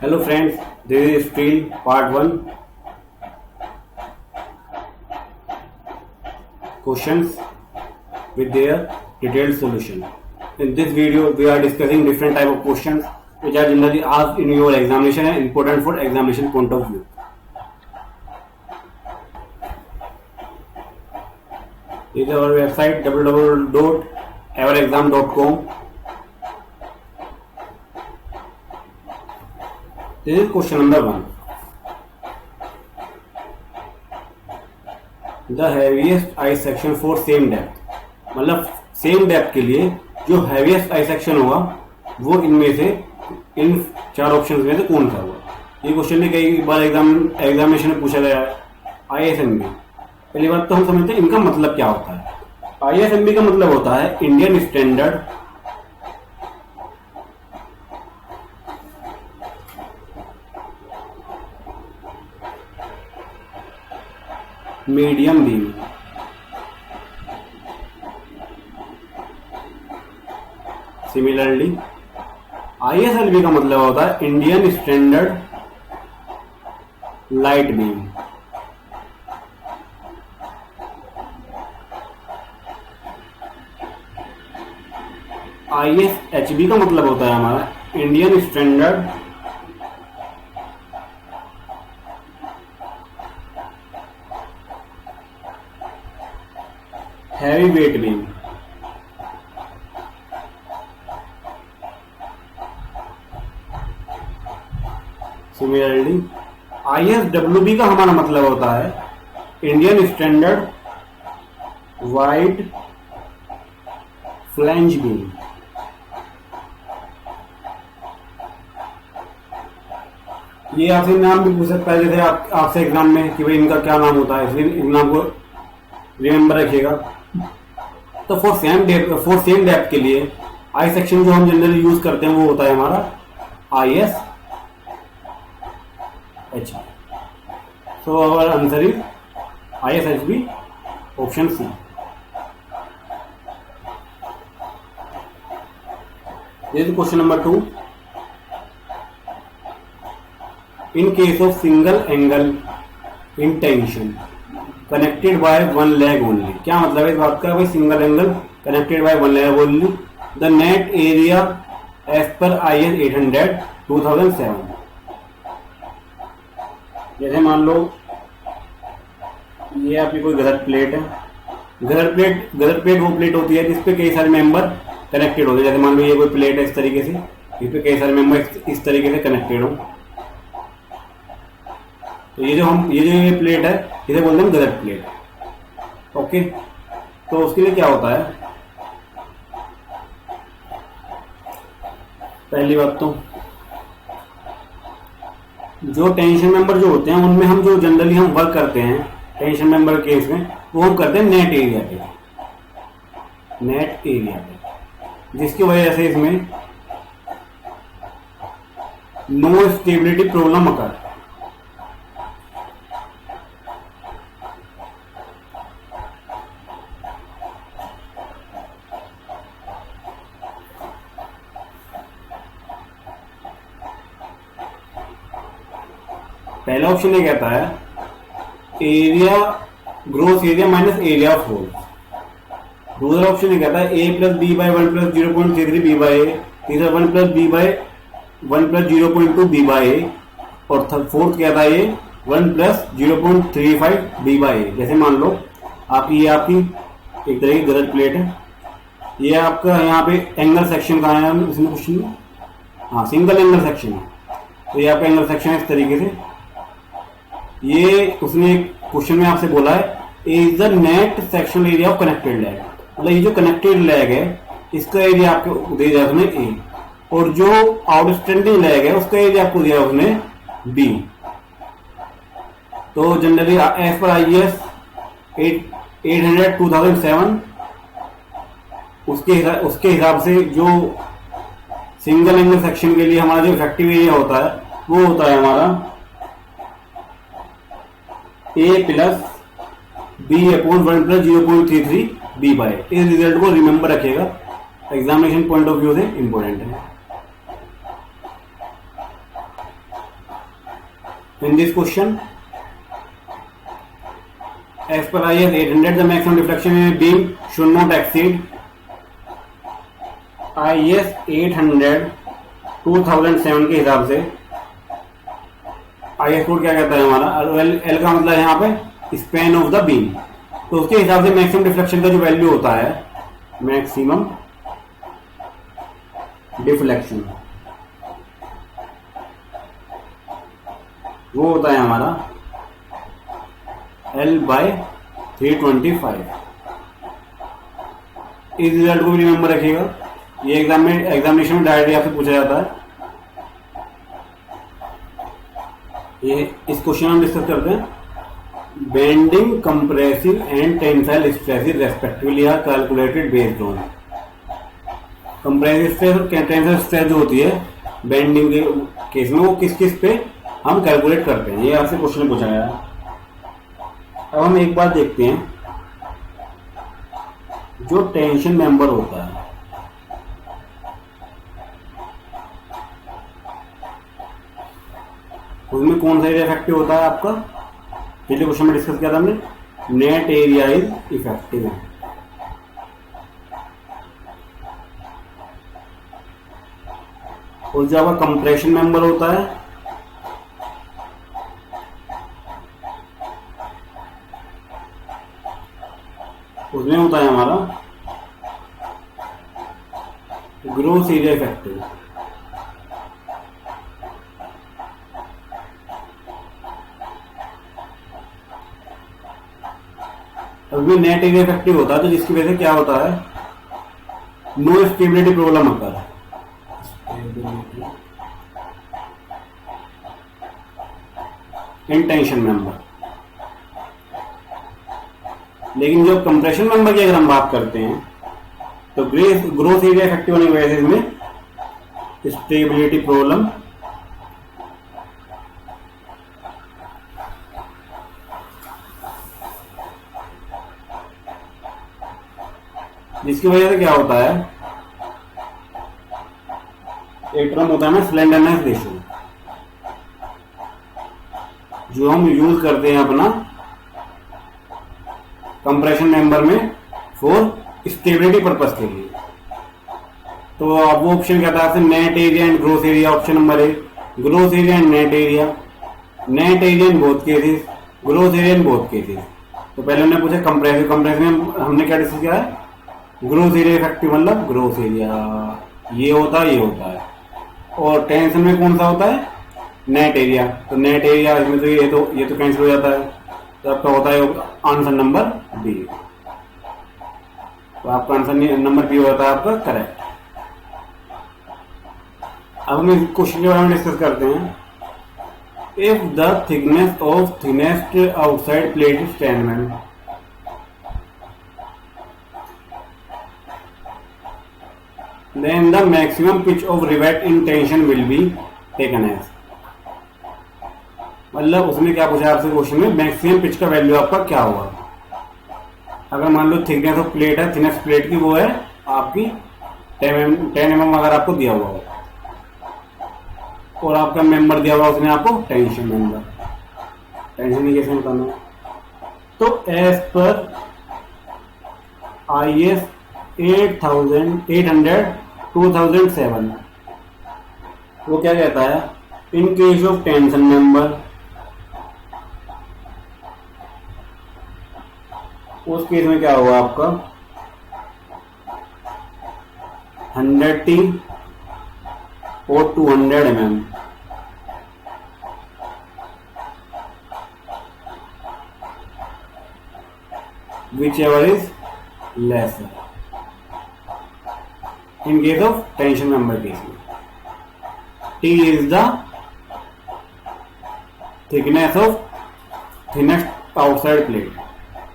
Hello friends, this is Steel Part 1. Questions with their detailed solution. In this video, we are discussing different type of questions which are generally asked in your examination and important for examination point of view. This is our website www.everexam.com. This is question number 1. The heaviest eye section for same depth. मतलब same depth के लिए जो heaviest I section होगा वो इनमें से इन चार options में से कौन सा होगा. ये क्वेश्चन भी कई बार एग्जामिनेशन में पूछा गया है. आईएसएमबी. पहली बात तो हम समझते हैं इनका मतलब क्या होता है. आईएसएमबी का मतलब होता है Indian standard medium beam. Similarly ISLB का मतलब होता है Indian standard light beam. ISHB का मतलब होता है हमारा Indian standard heavy weight beam. Similarly ISWB का हमारा मतलब होता है Indian standard wide flange beam. ये आपसे नाम भी पूछ सकता है जैसे आपसे एग्जाम में कि भाई इनका क्या नाम होता है, इसलिए इन नाम को रिमेंबर रखिएगा. तो फॉर सेम डेप्थ के लिए आई सेक्शन जो हम जनरली यूज करते हैं वो होता है हमारा IS H. So our answer is ISHB option C. This is question number 2. In case of single angle intention connected by one leg only. क्या मतलब है इस बात का भाई single angle connected by one leg only. The net area as पर IS 800 2007. जैसे मान लो ये आपकी कोई गलत प्लेट है. गलत प्लेट वो प्लेट होती है जिसपे कई सारे मेंबर कनेक्टेड होते हैं. जैसे मान लो ये कोई प्लेट है इस तरीके से, इस पे कई सारे मेंबर इस तरीके से कनेक्टेड हो. तो ये जो प्लेट है इसे बोलते हैं गलत प्लेट. ओके, तो उसके लिए क्या होता है. पहली बात तो जो टेंशन मेंबर जो होते हैं उनमें हम जो जनरली हम वर्क करते हैं टेंशन मेंबर केस में वो हम करते हैं नेट एरिया पे, जिसकी वजह से इसमें नो स्टेबिलिटी प्रॉब्लम अकर. पहला ऑप्शन ये कहता है area gross area minus area of hole. दूसरा ऑप्शन ये कहता है a plus B by 1 plus 0.33 B by A. तीसरा 1 plus B by 1 plus 0.2 B by A. और फोर्थ कहता है ये 1 प्लस 0.35 बी बाई ए. जैसे मान लो आपकी एक तरह की गलत प्लेट है. ये आपका यहाँ पे एंगल सेक्शन का है इसमें क्वेश्चन में. हाँ, सिंगल एंगल सेक्शन है. तो ये आपका एंगल सेक्शन है इस तरीके से. ये उसने क्वेश्चन में आपसे बोला है is the net section area of connected leg. मतलब ये जो कनेक्टेड लेग है इसका एरिया आपको दे दिया उसने ए, और जो आउटस्टैंडिंग लेग है उसका एरिया आपको दिया उसने बी. तो जनरली एज पर IS 800 2007 उसके हिसाब से जो सिंगल एंगल सेक्शन के लिए हमारा जो इफेक्टिव एरिया होता है वो होता है हमारा A plus B upon 1 plus 0.33 B by. इस रिजल्ट को रिमेंबर रखिएगा, एग्जामिनेशन पॉइंट ऑफ व्यू से इंपॉर्टेंट है. In this question, as per IS 800, the maximum deflection in a beam should not exceed IS 800 2007 के हिसाब से। IS कोड क्या कहता है हमारा, एल का मतलब यहाँ पे स्पैन ऑफ द बीम, तो उसके हिसाब से मैक्सिमम डिफ्लेक्शन का जो वैल्यू होता है, मैक्सिमम डिफ्लेक्शन, वो होता है हमारा L/325। इस रिजल्ट को भी रिमेंबर रखिएगा, ये एग्जामिनेशन में डायरेक्टली आपसे पूछा जाता है। ये इस क्वेश्चन हम डिस्कस करते हैं। Bending, compressive and tensile stresses respectively are calculated based on. Compressive stress और टेंसाइल स्ट्रेस जो होती है बेंडिंग के केस में, वो किस किस पे हम कैलकुलेट करते हैं, ये आपसे क्वेश्चन पूछा गया है। अब हम एक बात देखते हैं, जो टेंशन मेंबर होता है उसमें कौन सा एरिया इफेक्टिव होता है आपका, पिछले क्वेश्चन में डिस्कस किया था हमने, नेट एरिया इज इफेक्टिव। और जो आपका कंप्रेशन मेंबर होता है उसमें होता है हमारा ग्रोस एरिया इफेक्टिव। अभी नेट एरिया इफेक्टिव होता है, तो जिसकी वजह से क्या होता है, नो स्टेबिलिटी प्रॉब्लम होता है। इन टेंशन मेंबर, लेकिन जो कंप्रेशन मेंबर की अगर हम बात करते हैं तो ग्रोस एरिया इफेक्टिव होने की वजह से इसमें स्टेबिलिटी प्रॉब्लम जिसकी वजह से क्या होता है, एक टर्म होता है ना स्लेंडरनेस रेशियो, जो हम यूज करते हैं अपना कंप्रेशन मेंबर में फॉर स्टेबिलिटी पर्पस के लिए। तो अब वो ऑप्शन कहता है net area and gross area. Option number A, gross area and net area, net area in both cases, gross area in both cases. तो पहले हमने पूछा कंप्रेसिव, कंप्रेसिव में हमने क्या डिस्कस किया है, ग्रोस एरिया इफेक्टिव मतलब ग्रोस एरिया ये होता है, ये होता है। और टेंशन में कौन सा होता है, नेट एरिया। तो नेट एरिया इसमें तो ये तो कैंसिल हो जाता है, तो आपका होता है आंसर नंबर बी। तो आपका आंसर नंबर बी होता है आपका करेक्ट। अब हम इस क्वेश्चन के बारे में डिस्कस करते हैं। If the thickness of thinnest outside plate is 10 mm, then the maximum pitch of rivet in tension will be taken as। मतलब उसने क्या पूछा आपसे क्वेश्चन में, मैक्सिमम पिच का वैल्यू आपका क्या होगा। अगर मान लो थिकनेस ऑफ प्लेट है, थिनेस प्लेट की वो है आपकी 10 mm अगर आपको दिया हुआ हो, और आपका मेंबर दिया हुआ उसने आपको टेंशन मेंबर, टेंशन कैसे बताना। तो एज पर IS 800 2007 वो क्या कहता है, in case of tension member, उस केस में क्या होगा आपका 100T और 200 mm, whichever is lesser in case of tension member case में। T is the thickness of thinnest outside plate।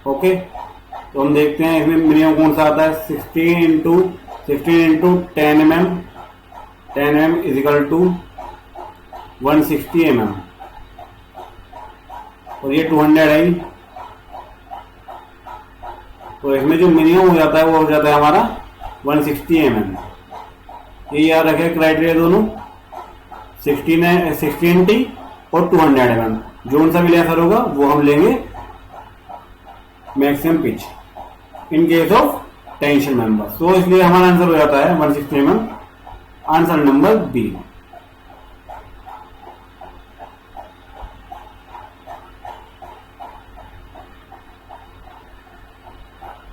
Okay, तो हम देखते हैं इसमें मिनिमम कौन सा आता है, 16 into 10 mm, 10 mm is equal to 160 mm, और ये 200 है। तो इसमें जो मिनिमम हो जाता है वो हो जाता है हमारा 160 mm। ये याद रखें क्राइटेरिया दोनों, 16T और 200 mm, जो सा भी लेसर होगा वो हम लेंगे maximum pitch in case of tension member. तो इसलिए हमारा आंसर हो जाता है 160 mm, आंसर नंबर बी।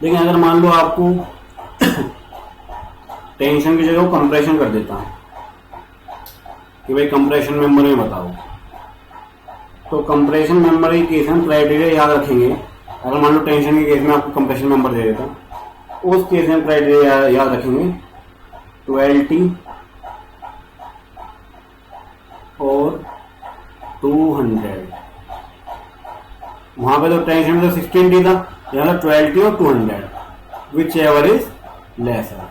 लेकिन अगर मान लो आपको टेंशन की जगह कंप्रेशन कर देता है कि भाई कंप्रेशन मेंबर में बताओ, तो कंप्रेशन मेंबर के केस में क्राइटेरिया याद रखेंगे। अगर मान लो टेंशन के केस में आपको कंप्रेशन मेंबर दे देता, उस केस में क्राइटेरिया याद रखेंगे 12T और 200। वहां पे तो टेंशन में तो 16T था, यहाँ 12T और 200, विच एवर इज लेसर।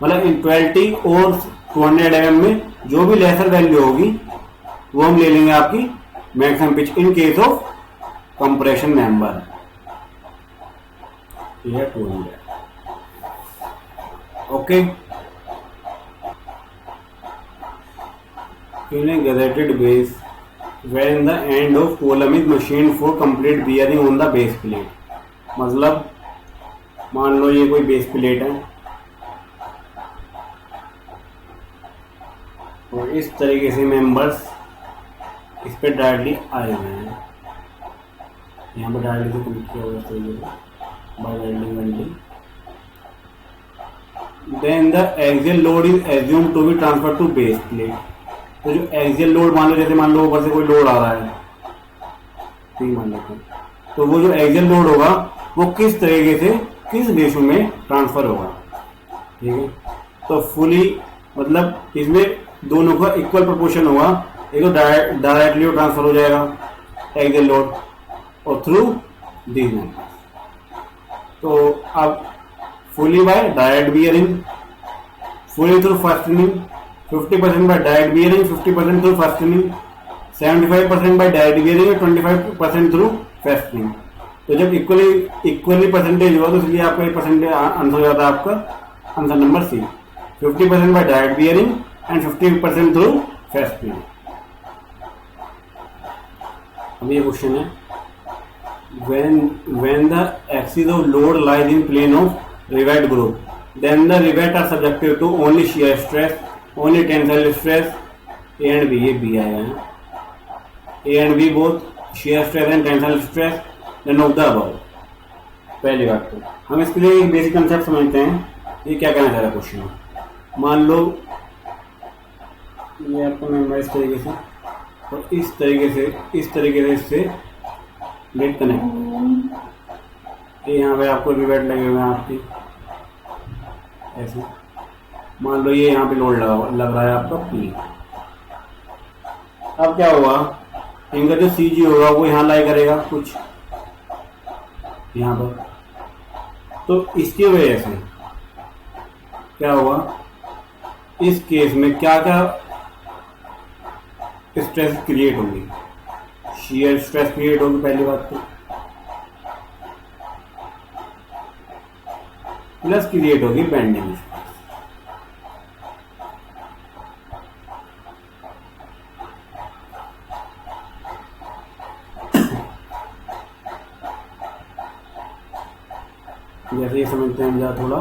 मतलब इन 12T और 200 mm में जो भी लेसर वैल्यू होगी वो हम ले लेंगे आपकी maximum pitch in case of compression member. ये 200। Okay, in a gazetted base when the end of column is machined for complete bearing on the base plate। मतलब मान लो ये कोई बेस प्लेट है और इस तरीके से मेंबर्स इस पे डायरेक्टली आए हुए हैं, यहाँ पर डायरेक्टली से क्लिक किया हुआ है इस तरीके से by welding welding. Then the axial load is assumed to be transfer to base plate. तो जो एक्सियल लोड मान लो, जैसे मान लो ऊपर से कोई लोड आ रहा है, ठीक मान लेते हैं, तो वो जो एक्सियल लोड होगा वो किस तरीके से किस रेशो में ट्रांसफर होगा, ठीक है। तो फुली मतलब इसमें दोनों का इक्वल प्रोपोर्शन होगा। एक तो डायरेक्टली ट्रांसफर हो जाएगा एक्सियल लोड और थ्रू दीज मेंबर्स। तो अब fully by direct bearing, fully through fastening, 50% by direct bearing, 50% through fastening, 75% by direct bearing और 25% थ्रू फास्टनिंग। तो जब इक्वली परसेंटेज हुआ तो इसलिए आपका ये परसेंटेज आंसर हो जाता है आपका answer number C, 50% by direct bearing and 50% through fastening. अब ये क्वेश्चन है, when the axis of load lies in plane of rivet group, then the rivet are subjected to only shear stress, only tensile stress, A and B। ये B आया है, A and B both shear stress and tensile stress, then of the above। पहली बात तो हम इसके लिए एक बेसिक कंसेप्ट समझते हैं, ये क्या कहना चाह रहा है क्वेश्चन। मान लो ये आपको मेंबर इस तरीके से और इस तरीके से इससे लेट कनेक्ट, ये यहाँ पे आपको रिवेट लगे हुए हैं आपकी ऐसे। मान लो ये यहाँ पे लोड लग रहा है आपका P। अब क्या होगा, इनका जो CG होगा वो यहाँ लाई करेगा कुछ यहाँ पर। तो इसकी वजह से क्या होगा, इस केस में क्या क्या स्ट्रेस क्रिएट होगी, शियर स्ट्रेस क्रिएट होगी पहली बात तो, प्लस क्रिएट होगी बेंडिंग स्ट्रेस। जैसे ये समझते हैं हम जरा थोड़ा,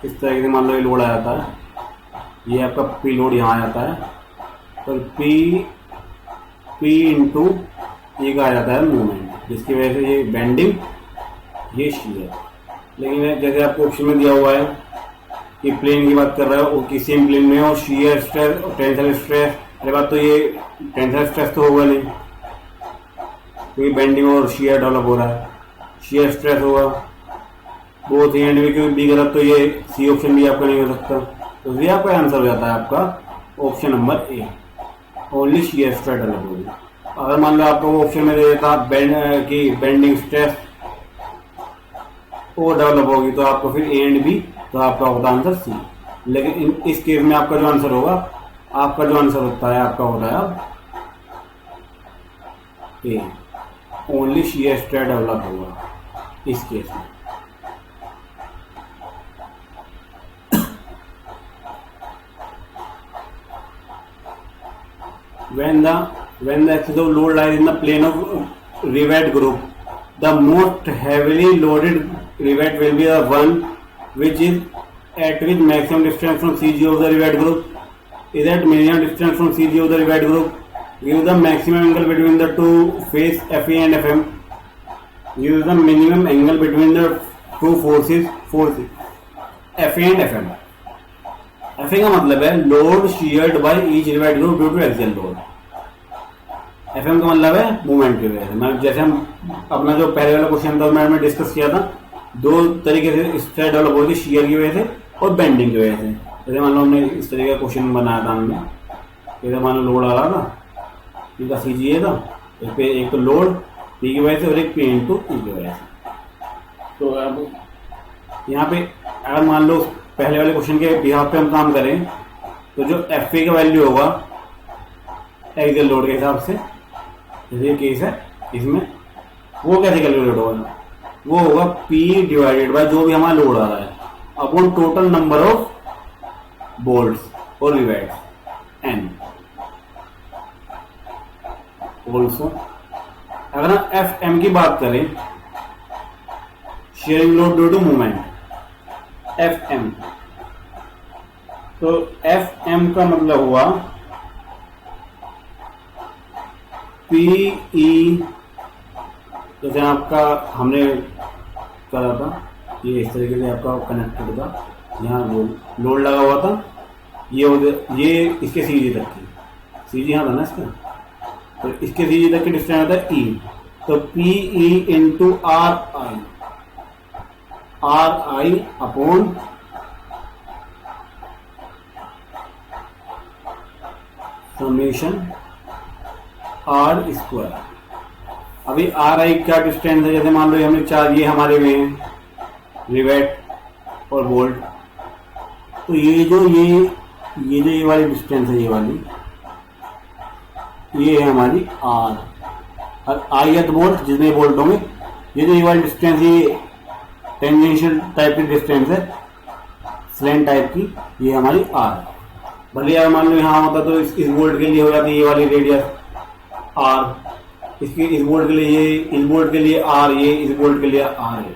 इस तरीके से मान लो ये लोड आ जाता है, ये आपका P लोड यहाँ आ जाता है, और P इंटू ये का आ जाता है मूवमेंट, जिसकी वजह से ये बेंडिंग ये शियर। लेकिन जैसे आपको ऑप्शन में दिया हुआ है कि प्लेन की बात कर रहा है वो किसी सेम प्लेन में और शियर स्ट्रेस और टेंसाइल स्ट्रेस, अरे बात तो ये टेंसाइल स्ट्रेस तो होगा नहीं क्योंकि बेंडिंग और शियर डेवलप हो रहा है, शियर स्ट्रेस होगा बोथ ही एंड में, क्योंकि बी गलत तो ये सी ऑप्शन भी आपका नहीं हो सकता। तो ये आपका आंसर हो जाता है आपका ऑप्शन नंबर ए, ओनली शियर स्ट्रेस डेवलप होगी। अगर मान लो आपको वो ऑप्शन में दे देता कि बेंडिंग स्ट्रेस वो डेवलप होगी तो आपको फिर ए एंड बी, तो आपका होता आंसर सी। लेकिन इस केस में आपका जो आंसर होगा, आपका जो आंसर होता है आपका होता है ए, ओनली शियर स्ट्रेस डेवलप होगा इस केस में। when the axis of load lies in the plane of rivet group, the most heavily loaded rivet will be the one which is at which maximum distance from CG of the rivet group is at minimum distance from CG of the rivet group. Give the maximum angle between the two face FE and FM. Give the minimum angle between the two forces FE and FM. FE का मतलब है load shared by each rivet group due to axial load. FM का मतलब है movement की वजह से। मतलब जैसे हम अपना जो पहले वाला क्वेश्चन था मैंने डिस्कस किया था, दो तरीके से स्ट्रेस डेवलप होती है, शेयर की वजह से और बेंडिंग की वजह से। जैसे मान लो हमने इस तरीके का क्वेश्चन बनाया था हमने, जैसे मान लो लोड आ रहा था, पी का CG ये था, इस पे एक तो लोड P की वजह से और एक P इंटू E की वजह से। तो अब यहाँ पे अगर मान लो पहले वाले क्वेश्चन के बिहाफ पे हम काम करें तो जो FA का वैल्यू होगा एक्सियल लोड के हिसाब से, जैसे केस है इसमें, वो कैसे कैलकुलेट होगा, वो होगा P डिवाइडेड बाय जो भी हमारा लोड आ रहा है upon total number of bolts और रिवेट्स N। ऑल्सो अगर हम FM की बात करें, sharing load due to movement FM, तो FM का मतलब हुआ PE, जैसे आपका हमने करा था ये इस तरीके से आपका कनेक्टेड था, यहाँ लोड लगा हुआ था, ये इसके CG तक की, CG यहाँ था ना इसका, तो इसके CG तक की डिस्टेंस आता है E, तो PE into RI upon summation R square. अभी RI क्या डिस्टेंस है, जैसे मान लो हमने चार ये हमारे में हैं रिवेट और बोल्ट, तो ये वाली डिस्टेंस है, ये है हमारी R या तो बोल्ट जितने बोल्ट होंगे, ये वाली डिस्टेंस ये टेंजेंशियल टाइप की डिस्टेंस है, स्लैंट टाइप की, ये हमारी R। भले यार मान लो यहाँ होता तो इस बोल्ट के लिए हो जाती है ये वाली रेडियस R, इस बोल्ट के लिए ये, इस बोल्ट के लिए R, ये इस बोल्ट के लिए R है।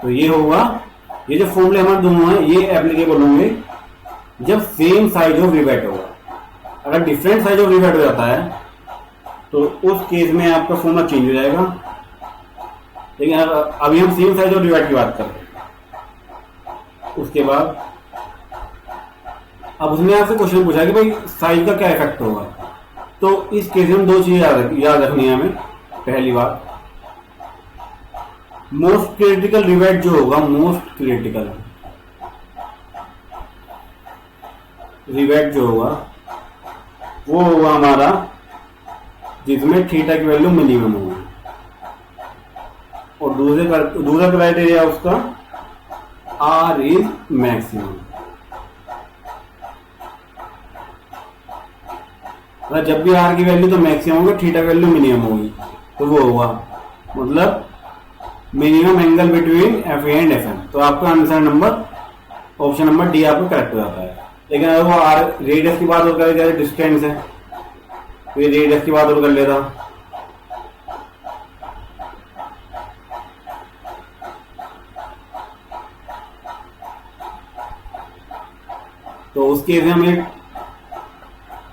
तो ये होगा, ये जो फॉर्मूले हमारे दोनों हैं ये एप्लीकेबल होंगे जब सेम साइज ऑफ रिवेट होगा। अगर डिफरेंट साइज ऑफ रिवेट हो जाता है तो उस केस में आपका फॉर्मूला चेंज हो जाएगा, लेकिन अभी हम सेम साइज ऑफ रिवेट की बात कर रहे हैं। उसके बाद अब उसने आपसे क्वेश्चन पूछा कि भाई साइज का क्या इफेक्ट होगा, तो इस केस में दो चीजें याद रखनी है हमें। पहली बात, मोस्ट क्रिटिकल रिवेट जो होगा, मोस्ट क्रिटिकल रिवेट जो होगा वो होगा हमारा जिसमें थीटा की वैल्यू मिनिमम होगी, और दूसरा क्राइटेरिया उसका R इज मैक्सिमम। जब भी R की वैल्यू तो मैक्सिमम होगी, थीटा की वैल्यू मिनिमम होगी, तो वो होगा मतलब minimum angle between FA and FM। तो आपका answer number option number D आपको करेक्ट हो जाता है। लेकिन अगर वो R रेडियस की बात और करे, जैसे डिस्टेंस है तो ये रेडियस की बात और कर लेता, तो उस केस में हमें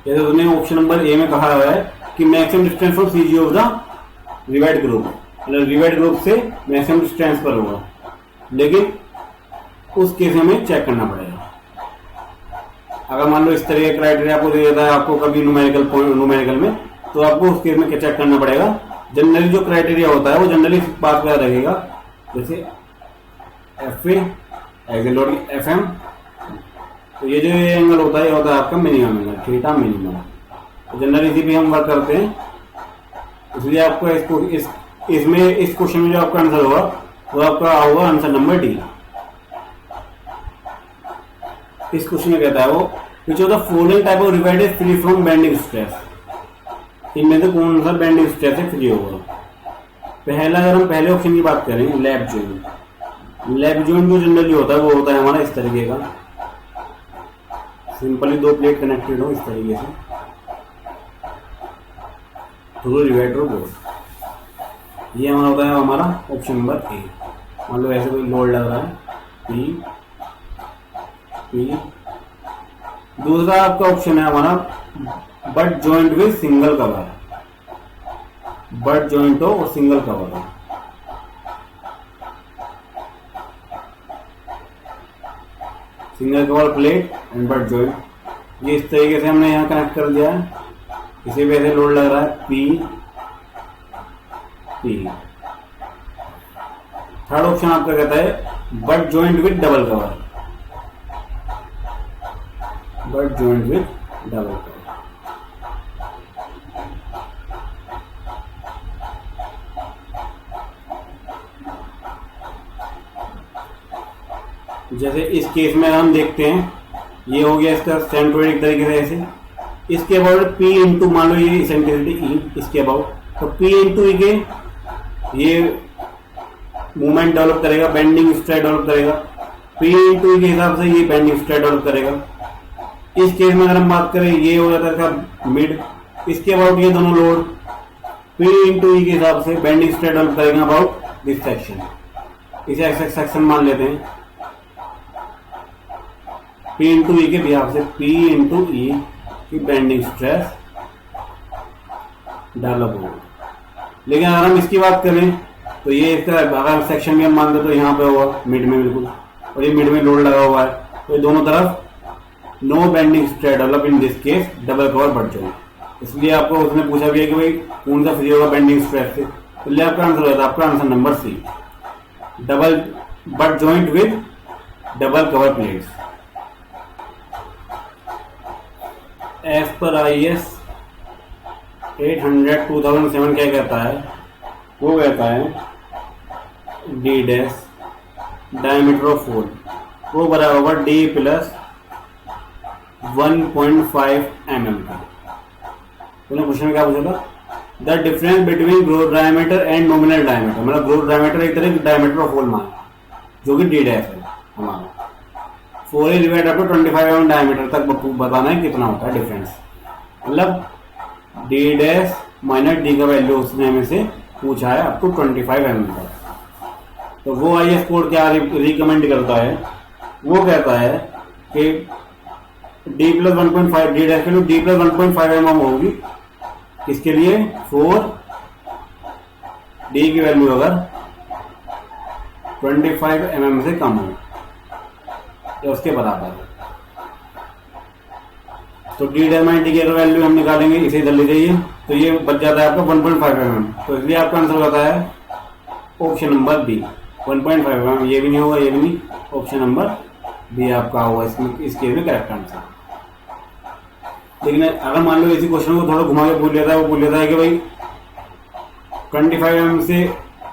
जैसे उसने ऑप्शन नंबर ए में कहा हुआ है कि maximum distance from CG of the rivet group, मतलब रिवेट ग्रुप से मैक्सिमम डिस्टेंस पर होगा, लेकिन उस केस में हमें चेक करना पड़ेगा। अगर मान लो इस तरह का क्राइटेरिया आपको दे देता है आपको कभी न्यूमेरिकल में, तो आपको उस केस में क्या चेक करना पड़ेगा। जनरली जो क्राइटेरिया होता है वो जनरली इस बात को याद रखेगा, जैसे FA एक्सियल लोड FM, तो ये जो एंगल होता है ये होता है आपका मिनिमम एंगल, थीटा मिनिमम। तो जनरली इसी पे हम वर्क करते हैं, इसलिए आपको इसमें इस क्वेश्चन में जो आपका आंसर होगा वो आपका होगा आंसर नंबर D। इस क्वेश्चन में कहता है वो विच of the following type of rivet is free from bending stress, इनमें से कौन सा बेंडिंग स्ट्रेस से फ्री होगा। पहला, अगर हम पहले ऑप्शन की बात करें, लैप जॉइंट जो जनरली होता है वो होता है हमारा इस तरीके का, सिंपली दो प्लेट कनेक्टेड हो इस तरीके से, थ्रू रिवेटर बोर्ड। ये हमारा होता है हमारा ऑप्शन नंबर ए। मान लो ऐसे कोई लोड लग रहा है पी पी। दूसरा आपका ऑप्शन है हमारा but joint with single cover, butt joint हो और सिंगल कवर हो। Single cover plate and butt joint, ये इस तरीके से हमने यहाँ कनेक्ट कर दिया है। इसी वजह से लोड लग रहा है पी पी। थर्ड ऑप्शन आपका कहता है but joint with double cover, butt joint with double cover. जैसे इस केस में हम देखते हैं, ये हो गया इसका सेंट्रोइड तरीके से ऐसे। इसके अबाउट पी इंटू, मान लो ये सेंट्रिसिटी ई, इसके अबाउट तो पी इंटू ई के ये मूवमेंट डेवलप करेगा, बेंडिंग स्ट्रेस डेवलप करेगा। पी इंटू ई के हिसाब से ये बेंडिंग स्ट्रेस डेवलप करेगा। इस केस में अगर हम बात करें, ये हो जाता है मिड। इसके अबाउट ये दोनों लोड पी इंटू ई के हिसाब से बेंडिंग स्ट्रेस डेवलप करेगा अबाउट दिस सेक्शन। इसे एक्स सेक्शन मान लेते हैं। पी इंटू ई के बिहाफ से पी इंटू ई की बेंडिंग स्ट्रेस डेवलप होगा। लेकिन अगर हम इसकी बात करें तो ये इसका अगर सेक्शन में हम मान दे तो यहाँ पे होगा मिड में बिल्कुल, और ये मिड में लोड लगा हुआ है, तो ये दोनों तरफ no bending stress develop in this case double cover butt joint. इसलिए आपको उसने पूछा भी है कि भाई कौन सा फ्री होगा बेंडिंग स्ट्रेस से, इसलिए आपका आंसर हो जाता है आपका answer number C, double butt joint with double cover plates. As पर IS 800/2007 क्या कहता है, वो कहता है D dash diameter of hole वो बराबर होगा डी प्लस 1.5 mm का। तो क्वेश्चन में क्या पूछा था, the difference between growth diameter and nominal diameter, मतलब ग्रोथ डायमीटर एक तरह की डायमीटर ऑफ होल मान जो कि डी डैश है हमारा। 4 divide up to 25 mm diameter तक बताना है कितना होता है डिफरेंस, मतलब डी डैश माइनस डी का वैल्यू उसने में से पूछा है अप टू 25 mm तक। तो वो IS कोड क्या रिकमेंड करता है, वो कहता है कि डी प्लस 1.5 डी डैश के लिए डी प्लस 1.5 mm होगी। इसके लिए 4 डी की वैल्यू अगर 25 mm से कम हो तो उसके बराबर है। तो डी डैश माइनस डी की वैल्यू हम निकालेंगे, इसे इधर ले जाइए तो ये बच जाता है आपका 1.5 mm। तो इसलिए आपका आंसर होता है ऑप्शन नंबर बी 1.5 mm। ये भी नहीं होगा, ये भी नहीं, ऑप्शन नंबर बी आपका होगा इसमें, इस केस में करेक्ट आंसर। लेकिन अगर मान लो इसी क्वेश्चन को थोड़ा घुमा के पूछ लेता है, वो पूछ लेता है कि भाई 25 mm से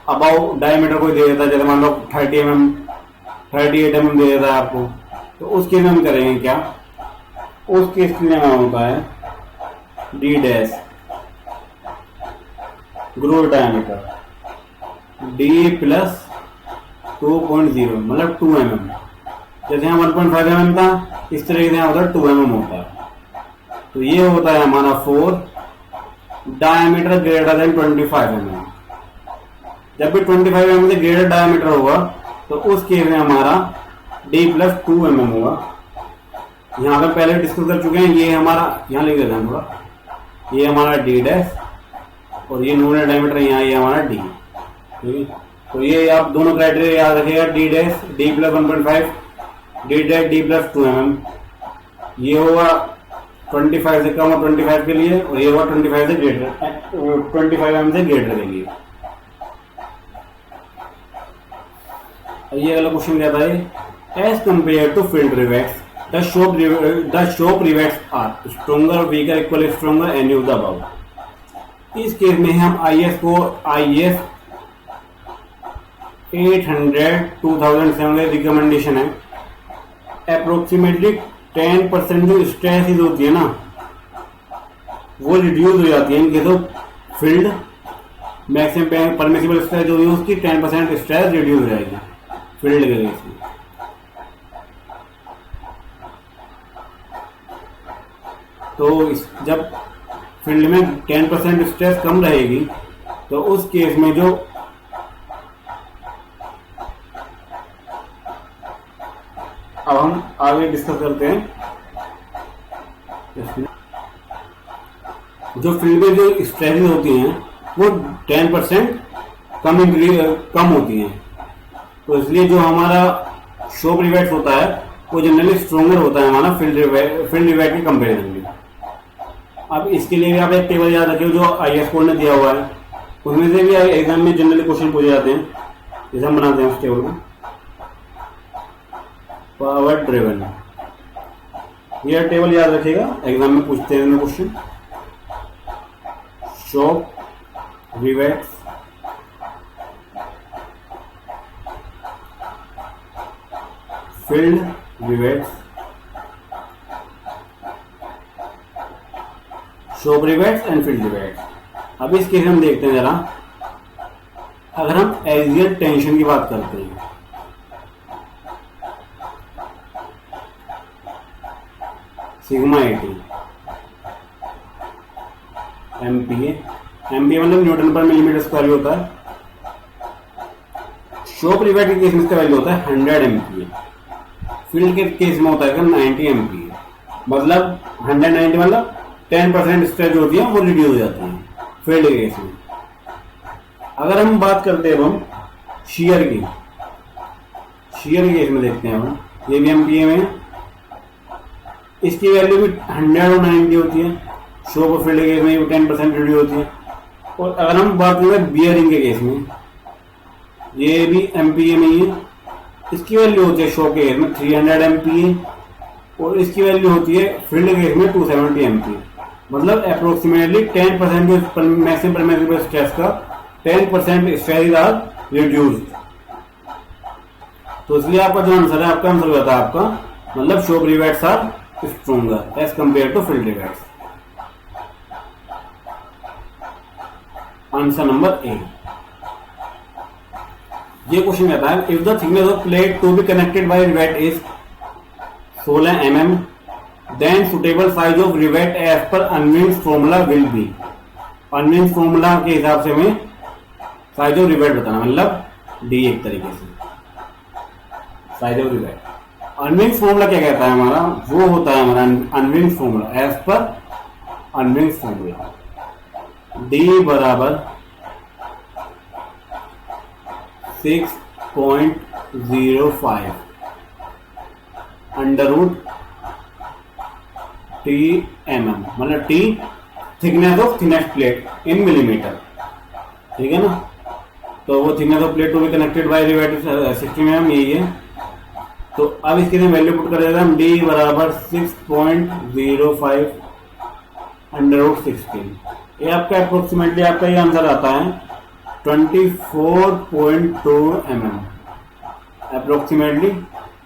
अबाउ डायमीटर कोई दे देता है, जैसे मान लो 30 mm 38 mm दे देता है आपको, तो उस केस में हम करेंगे क्या, उस केस में होता है D dash growth diameter D plus 2.0 मतलब 2 mm। जैसे यहाँ 1.5 mm था, इस तरीके से यहाँ होता है 2 mm होता है। तो ये होता है हमारा 4 डायमीटर ग्रेटर देन 25 mm। जब भी 25 mm से ग्रेटर डायमीटर होगा तो उस केस में हमारा डी प्लस 2 mm होगा। यहाँ पे पहले डिस्कस कर चुके हैं, ये हमारा यहाँ लिख देते हैं थोड़ा, ये हमारा डी डैश और ये नॉमिनल डायमीटर यहाँ ये हमारा डी। ठीक है, तो ये आप दोनों क्राइटेरिया याद रखिएगा, D dash D plus 1.5 D dash D plus 2 mm। ये होगा 25 से कम और 25 के लिए, और ये होगा 25 से ग्रेटर 25 mm से ग्रेटर के लिए। ये अगला क्वेश्चन कहता है as compare to field rivets the shop rivets are stronger weaker equal stronger any of the above. इस केस में हम IS को IS 800/2007 रिकमेंडेशन है, अप्रोक्सीमेटली 10% जो स्ट्रेस होती है ना वो रिड्यूस हो जाती है in case of field. Maximum permissible stress जो है उसकी 10% स्ट्रेस रिड्यूस हो जाएगी फील्ड के केस में। तो जब फील्ड में 10% स्ट्रेस कम रहेगी, तो उस केस में जो अब हम आगे डिस्कस करते हैं, जो फील्ड में जो स्ट्रेसेस होती हैं वो 10% कम होती हैं। तो इसलिए जो हमारा शॉक रिवेट्स होता है वो जनरली स्ट्रोंगर होता है हमारा फील्ड रिवेट के कंपेरिजन में। अब इसके लिए भी आप एक टेबल याद रखिए जो IS कोड ने दिया हुआ है, उसमें से भी एग्जाम में जनरली क्वेश्चन पूछे जाते हैं। जैसे हम बनाते हैं उस टेबल को, पावर ड्रिवन, यह टेबल याद रखिएगा, एग्जाम में पूछते हैं question. Shock rivets, field rivets, shock rivets and field rivets. अब इस केस हम देखते हैं जरा, अगर हम एक्सियल टेंशन की बात करते हैं, सिग्मा 80 MPa, मतलब न्यूटन पर मिलीमीटर स्क्वायर होता है। शॉक रिवेट के केस में इसका वैल्यू होता है 100 MPa, फील्ड के केस में होता है 90 MPa, मतलब 190 मतलब 10% स्ट्रेच जो होती है वो रिड्यूस हो जाती है फील्ड के केस में। अगर हम बात करते हैं हम शीयर की, शीयर के केस में देखते हैं हम, ये भी MPa में है, इसकी वैल्यू भी 100 और 90 होती है, शॉक और फील्ड के केस में 10% रिड्यूस होती है। और अगर हम बात करें बियरिंग के केस में, ये भी MPa में ही है, इसकी वैल्यू होती है शॉक के केस में 300 MPa और इसकी वैल्यू होती है फील्ड के केस में 270 MPa, मतलब अप्रोक्सीमेटली 10% जो मैक्सिमम परमिसिबल स्ट्रेस का 10% स्ट्रेस आर रिड्यूस्ड। तो इसलिए आपका जो आंसर है, आपका आंसर हो जाता है आपका, मतलब shop rivets are stronger as compare to field rivets. Answer number A. ये क्वेश्चन कहता है, if the thickness of plate to be connected by rivet is 16 mm, then suitable size of rivet as per Unwin's formula will be. Unwin's formula के हिसाब से हमें size of rivet बताना, मतलब D एक तरीके से साइज ऑफ रिवेट। अनविंस फॉर्मूला क्या कहता है हमारा, वो होता है हमारा अनविंस formula as per Unwin's formula, D बराबर 6.05 अंडर रूट TMM, मतलब T thickness of thinnest plate in millimetre, ठीक है ना। तो वो thickness of plate to be connected by rivet 60 mm, यही है। तो अब इसके लिए वैल्यू पुट कर देते हैं हम, D बराबर 6.05 अंडर रूट 16। ये आपका अप्रोक्सीमेटली आपका ये आंसर आता है 24.2 mm, अप्रोक्सीमेटली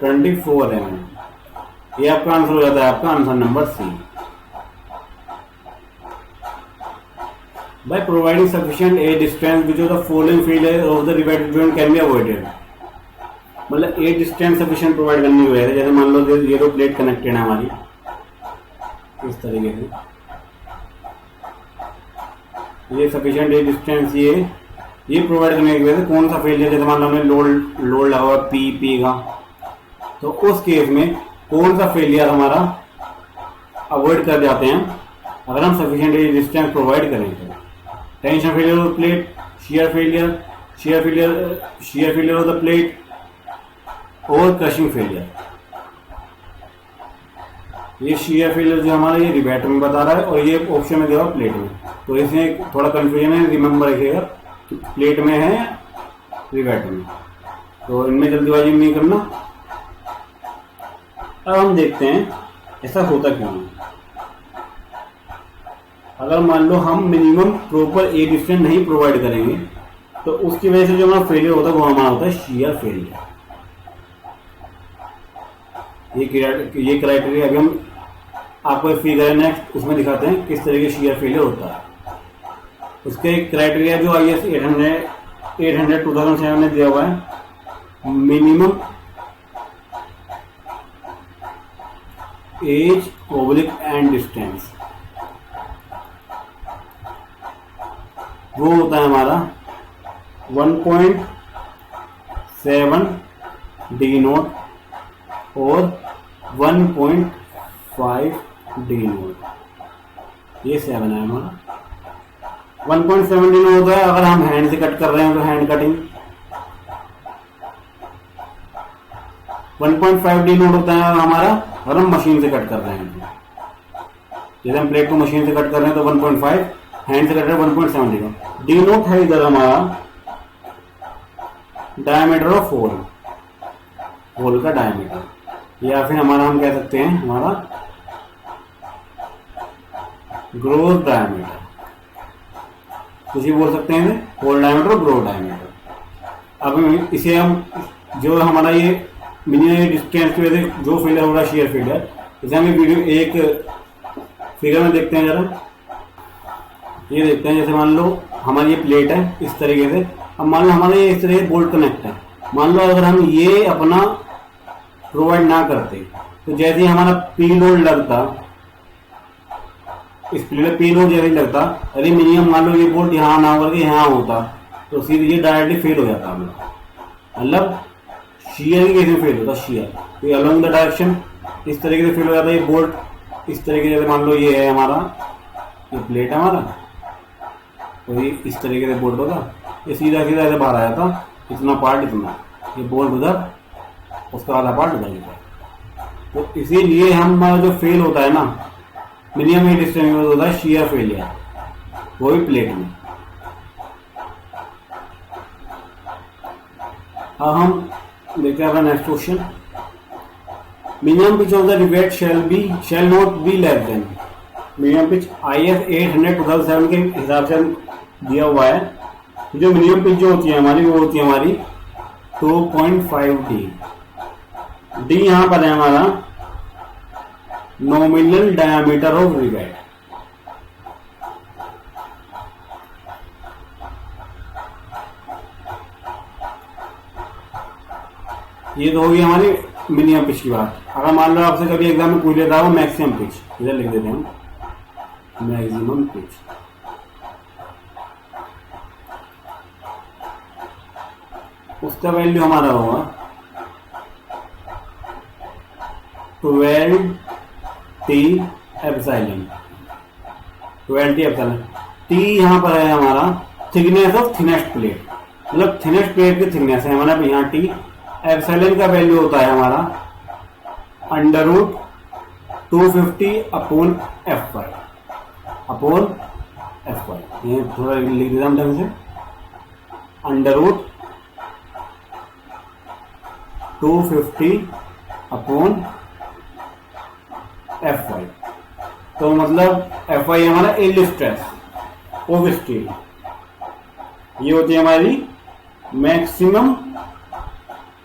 24 mm। ये आपका आंसर हो जाता है आपका answer number C. By providing sufficient a distance which of the following field of the rivet joint can be avoided, मतलब ए डिस्टेंस सफिशिएंट प्रोवाइड करनी हुई है। जैसे मान लो ये दो प्लेट कनेक्टेड है हमारी इस तरीके से, ये सफिशिएंट ए डिस्टेंस ये प्रोवाइड करने की वजह से कौन सा फील्ड है, जैसे मान लो हमने लोड लगा हुआ पी का, तो उस केस में कौन सा फेलियर हमारा अवॉइड कर जाते हैं अगर हम सफिशिएंट डिस्टेंस प्रोवाइड करें तो। Tension failure of the plate, share failure of the plate और क्रशिंग फेलियर। ये शेयर फेलियर जो हमारा ये रिवेट में बता रहा है और ये ऑप्शन में दिया हुआ प्लेट में, तो इसमें थोड़ा कंफ्यूजन है, रिमेंबर रखिएगा प्लेट में है रिवेट में, तो इनमें जल्दीबाजी नहीं करना। अब हम देखते हैं ऐसा होता क्यों है। अगर मान लो हम मिनिमम प्रॉपर ए डिस्टेंस नहीं प्रोवाइड करेंगे तो उसकी वजह से जो हमारा फेलियर होता है वो हमारा होता है शेयर फेलियर। ये क्राइटेरिया अभी हम आपको फिगर नेक्स्ट उसमें दिखाते हैं किस तरह के शेयर फेलियर होता है। उसके क्राइटेरिया जो IS 800 2007 ने दिया हुआ है, minimum age oblique and distance, वो होता है हमारा 1.7 डी नोट और 1.5 डी नोट, ये 7 है हमारा। 1.7 डी नोट होता है अगर हम हैंड से कट कर रहे हैं तो हैंड कटिंग। 1.5 डी नोट होता है हमारा अगर हम मशीन से कट कर रहे हैं, जैसे हम प्लेट को मशीन से कट कर रहे हैं तो 1.5, हैंड से कट रहे हैं 1.7 डी नोट। डी नोट है इधर हमारा डायमीटर ऑफ होल, होल का डायमीटर, या फिर हमारा हम कह सकते हैं हमारा ग्रोथ डायमीटर, कुछ ही बोल सकते हैं होल डायमीटर और ग्रोथ डायमीटर। अब इसे हम जो हमारा ये मिनिमम डिस्टेंस की वजह से जो फेलियर हो रहा है शियर फेलियर, इसे हम वीडियो एक फिगर में देखते हैं जरा। ये देखते हैं जैसे मान लो हमारी ये प्लेट है इस तरीके से, अब मान लो हमारे इस तरह बोल्ट कनेक्ट है, मान लो अगर हम ये अपना प्रोवाइड ना करते तो जैसे ही हमारा पी लोड लगता, इस प्लेट पी लोड जैसे ही लगता, अरे मिनिमम मान लो ये बोल्ट यहाँ ना होकर के यहाँ होता तो सीधे ये डायरेक्टली फेल हो जाता हमारा, मतलब शियर के केस में फेल होता, शियर तो अलोंग द डायरेक्शन इस तरीके से फेल हो जाता है। ये बोल्ट इस तरीके से, मान लो ये है हमारा, ये प्लेट है हमारा, तो ये इस तरीके से बोल्ट होगा, ये सीधा सीधा ऐसे बाहर आ जाता, इतना पार्ट इतना, ये बोल्ट उधर, उसका आधा पार्ट उधर जाता। तो इसीलिए हमारा जो फेल होता है ना मिनिमम हीट स्ट्रेंथ में होता है शियर फेलियर, वो भी प्लेट में। अब हम देखते हैं अपना next question. Minimum pitch of the rivet shall not be less than, minimum pitch IS 800 2007 के हिसाब से दिया हुआ है। जो मिनिमम पिच जो होती है हमारी वो होती है हमारी 2.5 डी। डी यहाँ पर है हमारा नॉमिनल डायमीटर ऑफ रिवेट। ये तो होगी हमारी मिनिमम पिच की बात। अगर मान लो आपसे कभी एग्जाम में पूछ लेता है मैक्सिमम पिच, इधर लिख देते हैं मैक्सिमम पिच। उसका वैल्यू हमारा होगा 12T epsilon. 12T epsilon. T यहाँ पर है हमारा थिकनेस ऑफ थिनेस्ट प्लेट, मतलब थिनेस्ट प्लेट की थिकनेस है हमारा यहाँ T। एप्सिलॉन का वैल्यू होता है हमारा under root 250 upon F5 upon F5। ये थोड़ा लिख देता हूँ ढंग से, अंडररूट 250 अपॉन F5। तो मतलब F5 हमारा यील्ड स्ट्रेस ऑफ स्टील, ये होती है हमारी मैक्सिमम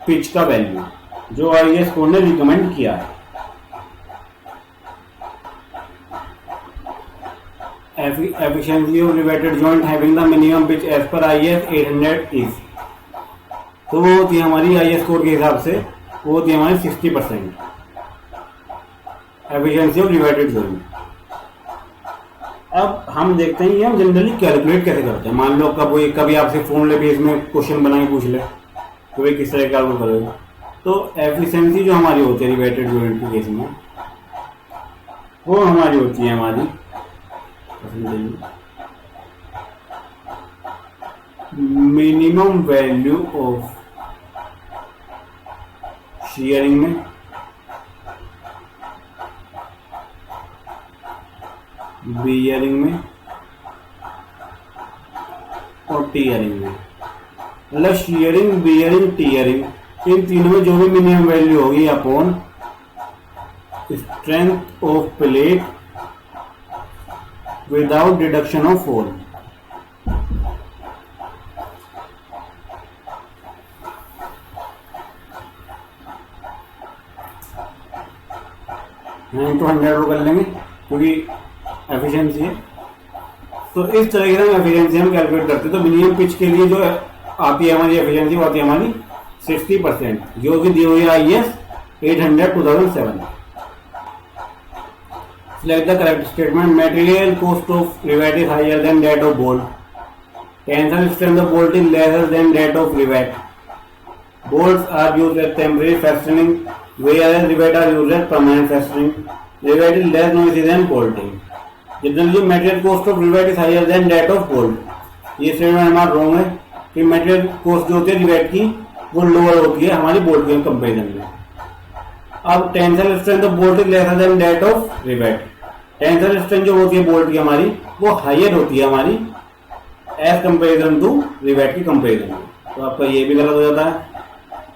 पिच का वैल्यू जो IS कोड ने रिकमेंड किया है। Efficiency of riveted joint having the minimum pitch as per IS 800 is, तो वो होती है हमारी IS कोड के हिसाब से वो होती है हमारी 60% एफिशिएंसी ऑफ रिवेटेड जॉइंट। अब हम देखते हैं ये हम जनरली कैलकुलेट कैसे करते हैं। मान लो कभी आपसे फॉर्मूले बेस में क्वेश्चन बना के पूछ ले तो वे किस तरह कैलकुलेट करोगे, तो एफिशिएंसी जो हमारी होती है रिवेटेड जॉइंट के केस में वो हमारी होती है हमारी मिनिमम वैल्यू ऑफ शीयरिंग में बियरिंग में और टीयरिंग में, मतलब शीयरिंग बियरिंग टीयरिंग इन तीनों में जो भी मिनिमम वैल्यू होगी upon strength of plate without deduction of hole. तो 100 कर लेंगे क्योंकि एफिशिएंसी है। तो इस तरह से एफिशिएंसी हम कैलकुलेट करते हैं। तो मिनिमम पिच के लिए जो आती है हमारी एफिशिएंसी वो आती है हमारी 60%, जो कि दी हुई है IS 800 2007। Select the correct statement. Material cost of rivet is higher than that of bolt. Tensile strength of bolt is lesser than that of rivet. Bolts are used as temporary fastening, whereas rivet are used as permanent fastening. Rivet is less noisy than bolting. Generally, material cost of rivet is higher than that of bolt. ये statement हमारा wrong है कि material cost जो होती है rivet की वो lower होती है हमारी बोल्ट के कंपेरिजन में. अब tensile strength of bolt is lesser than that of rivet. Tensile strength जो होती है बोल्ट की हमारी वो हायर होती है हमारी एज कंपेरिजन टू रिवेट की कंपेरिजन में. तो आपका ये भी गलत हो जाता है,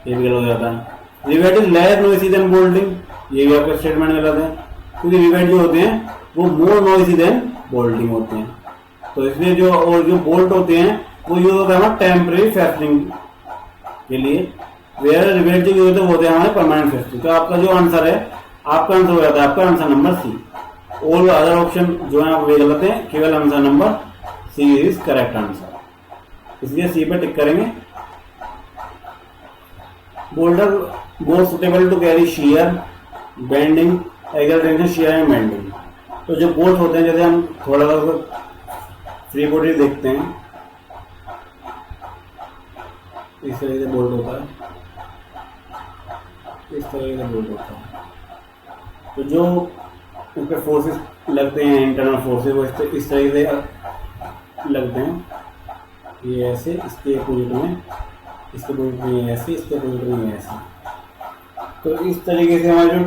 ये भी गलत हो जाता है. Rivet is less noisy than bolting, ये भी आपका स्टेटमेंट गलत है क्योंकि रिवेट जो होते हैं वो मोर नॉइसी देन बोल्टिंग होते हैं. तो इसलिए जो बोल्ट होते हैं वो यूज होता है हमारा टेम्परेरी फेस्टिंग के लिए, वेयर रिवेट जो यूज होते हैं हमारे परमानेंट फेस्टिंग. तो आपका जो आंसर है आपका आंसर हो जाता है आपका answer number C. All other option जो है वे गलत है, केवल answer number C is correct answer. इसलिए सी पे टिक करेंगे. Bolder bore suitable to carry shear, bending, angle tension, shear and bending. तो जो बोल्ट होते हैं जैसे हम थोड़ा सा फ्री बॉडी देखते हैं, इस तरह से बोल्ट होता है, इस तरह से बोल्ट होता है. तो जो उन पर फोर्सेस लगते हैं इंटरनल फोर्सेस वो इस तरह से लगते हैं. ये ऐसे इसके अपोजिट में, इसके अपोजिट में ऐसे, इसके अपोजिट में ऐसे. तो इस तरीके से हमारे जो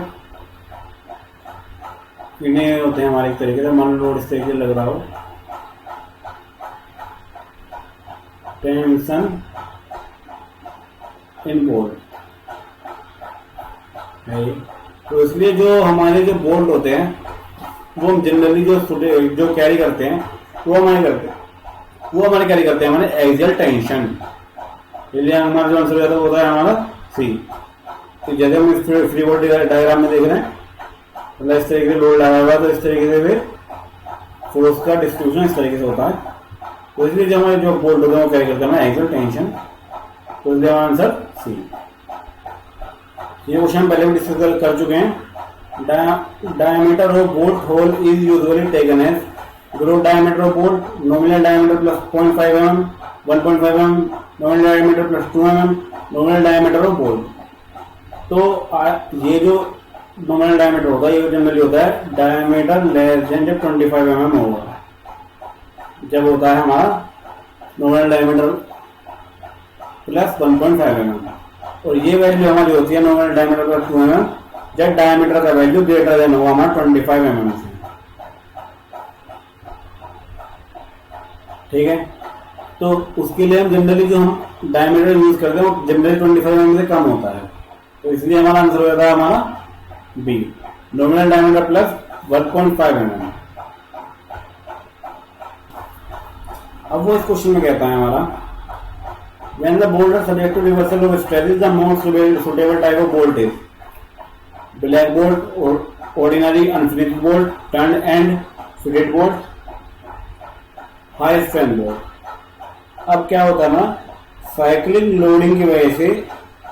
पिने होते हैं हमारे एक तरीके से, मान लो इस तरीके से लग रहा हो, टेंशन इन बोल्ट है. तो इसलिए जो हमारे जो बोल्ट होते हैं वो हम जनरली जो कैरी करते हैं वो हमारे कैरी करते हैं हमारे एक्सियल टेंशन. इसलिए हमारा जो आंसर होता है हमारा सी. तो जैसे हम फ्री बॉडी डायग्राम में देख रहे हैं, मतलब इस तरीके से लोड लगा हुआ है तो इस तरीके से फिर फोर्स का डिस्ट्रीब्यूशन इस तरीके से होता है. तो इसलिए जो हमारे जो बोल्ट होते हैं वो कैरी करते हैं एक्सियल टेंशन. तो इसलिए हमारा आंसर सी. ये क्वेश्चन पहले भी डिस्कस कर चुके हैं. Diameter of bolt hole is usually taken as growth diameter of bolt, nominal diameter plus 0.5 mm, 1.5 mm, nominal diameter plus 2 mm, nominal diameter of bolt. तो ये जो नॉमिनल डायमीटर होगा ये जनरली होता है डायमीटर लेस देन जब 25 mm होगा, जब होता है हमारा नॉमिनल डायमीटर प्लस 1.5 mm. और ये वैल्यू हमारी होती है नॉमिनल डायमीटर प्लस 2 mm जब डायमीटर का वैल्यू ग्रेटर देन होगा हमारा 25 mm से. ठीक है. तो उसके लिए हम जनरली जो हम डायमीटर यूज करते हैं वो जनरली 25 mm से कम होता है. तो इसलिए हमारा आंसर हो जाता है हमारा B, nominal diameter plus 1.5 mm. अब वो इस क्वेश्चन में कहता है हमारा when the bolt is subject to reversal of stresses the most suitable type of bolt is black bolt or ordinary unfinished bolt, turned end fitted bolt, high strength bolt. अब क्या होता है ना, साइक्लिंग लोडिंग की वजह से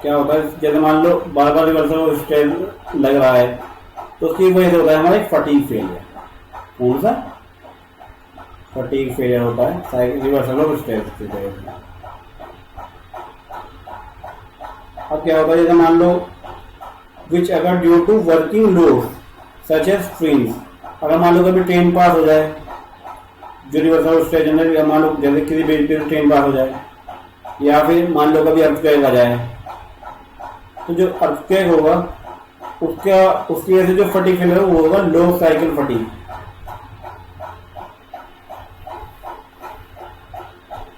क्या होता है, जैसे मान लो बार बार रिवर्सल स्ट्रेस लग रहा है तो उसकी वजह से होता है हमारा फटीग फेलियर. कौन सा फटीग फेलियर होता है रिवर्सल ऑफ स्ट्रेस की वजह से. अब क्या होता है, जैसे मान लो विच अगर due to working load such as trains, अगर मान लो कभी ट्रेन पास हो जाए जो रिवर्सल स्ट्रेस जनरली मान लो जैसे किसी बेस पे ट्रेन पास हो जाए, या फिर मान लो कभी अर्थक्वेक आ जाए, तो जो अर्थक्वेक होगा उसकी वजह से जो फटीग फेलियर वो होगा लो साइकिल फटीग.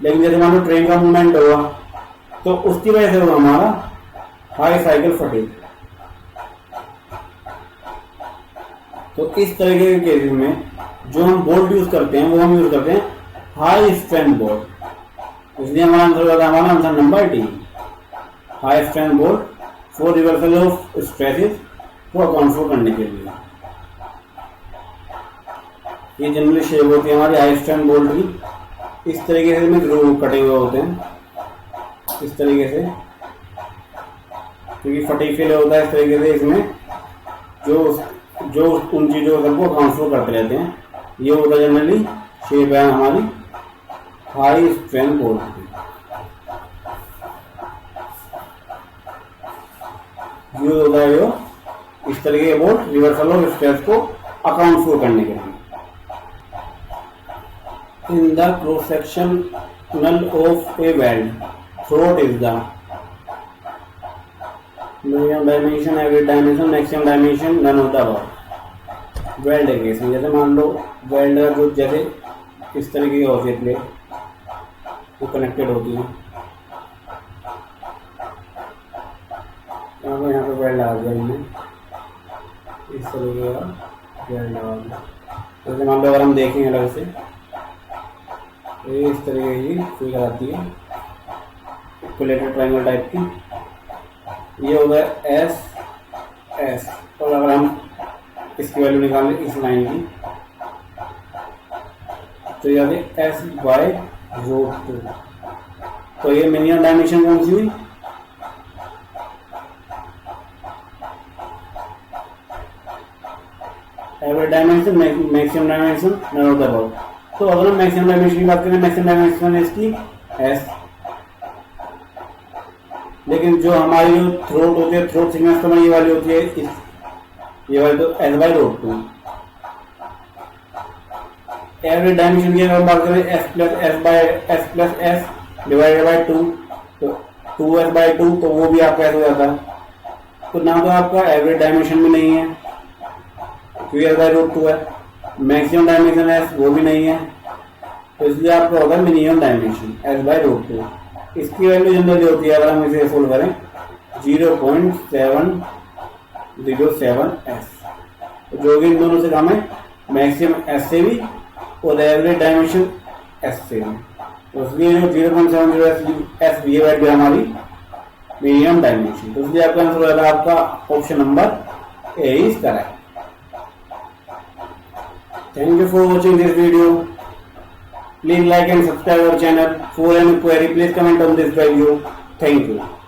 लेकिन जैसे मान लो ट्रेन का मूवमेंट होगा तो उसकी वजह से होगा हमारा हाई साइकिल फटीग. तो इस तरीके के केसेस में जो हम बोल्ट यूज करते हैं वो हम यूज करते हैं हाई स्ट्रेंथ बोल्ट. इसलिए हमारा आंसर होगा हमारा answer number D, high strength bolt for reversal of stresses को अकाउंट फॉर करने के लिए. ये जनरली शेप होती है हमारी हाई स्ट्रेंथ बोल्ट की. इस तरीके से में ग्रूव कटे हुए होते हैं इस तरीके से, क्योंकि फटीग फेलियर होता है इस तरीके से. इसमें जो उन चीजों को सबको ट्रांसफर करते रहते हैं, ये होता है जनरली शेप है हमारी हाई स्ट्रेंथ बोर्ड की। यूज होता है जो इस तरीके के बोर्ड रिवर्सल ऑफ स्ट्रेस को अकाउंट फॉर करने के लिए। In the cross sectional of a weld throat is the minimum dimension, average dimension, maximum dimension, none of the above. Weld के केस में जैसे मान लो वेल्ड जो जैसे इस तरीके की होती है प्लेट, वो कनेक्टेड होती है। यहाँ पे वेल्ड आ गया इनमें इस तरीके का वेल्ड आ गया। जैसे मान लो अगर हम देखेंगे अलग से इस तरीके की फिगर आती है इक्विलेटरल ट्रायंगल टाइप की। ये होगा एस एस, और अगर हम इसकी वैल्यू निकालें इस लाइन की तो ये आती है एस बाय रूट 2। तो ये मिनिमम डायमेंशन कौन सी हुई? Average dimension, maximum dimension, none of the above. तो अगर हम मैक्सिमम डायमेंशन की बात करें, मैक्सिमम डायमेंशन है इसकी एस, लेकिन जो हमारी जो थ्रोट होती है, थ्रोट थिकनेस तो ये वाली होती है, ये वाली तो S by root 2। Average dimension की अगर बात करें S plus S divided by 2, तो 2s बाई 2, तो वो भी आपका ऐसा हो जाता है। तो ना तो आपका एवरेज डायमेंशन भी नहीं है क्योंकि एस बाई रूट 2 है, मैक्सिमम डायमेंशन एस वो भी नहीं है, तो इसलिए आपका होगा minimum dimension S by root 2। इसकी वैल्यू जनरली होती है, अगर हम इसे सोल्व करें 0.707 एस, जो कि इन दोनों से कम है, मैक्सिमम एस से भी और एवरेज डायमेंशन एस से भी। तो इसलिए जो 0.70 एस ये वैल्यू है हमारी मिनिमम डायमेंशन। तो इसलिए आपका आंसर हो जाता है आपका option number A is correct. Thank you for watching this video. Please like and subscribe our channel. For any query, please comment on this video. Thank you.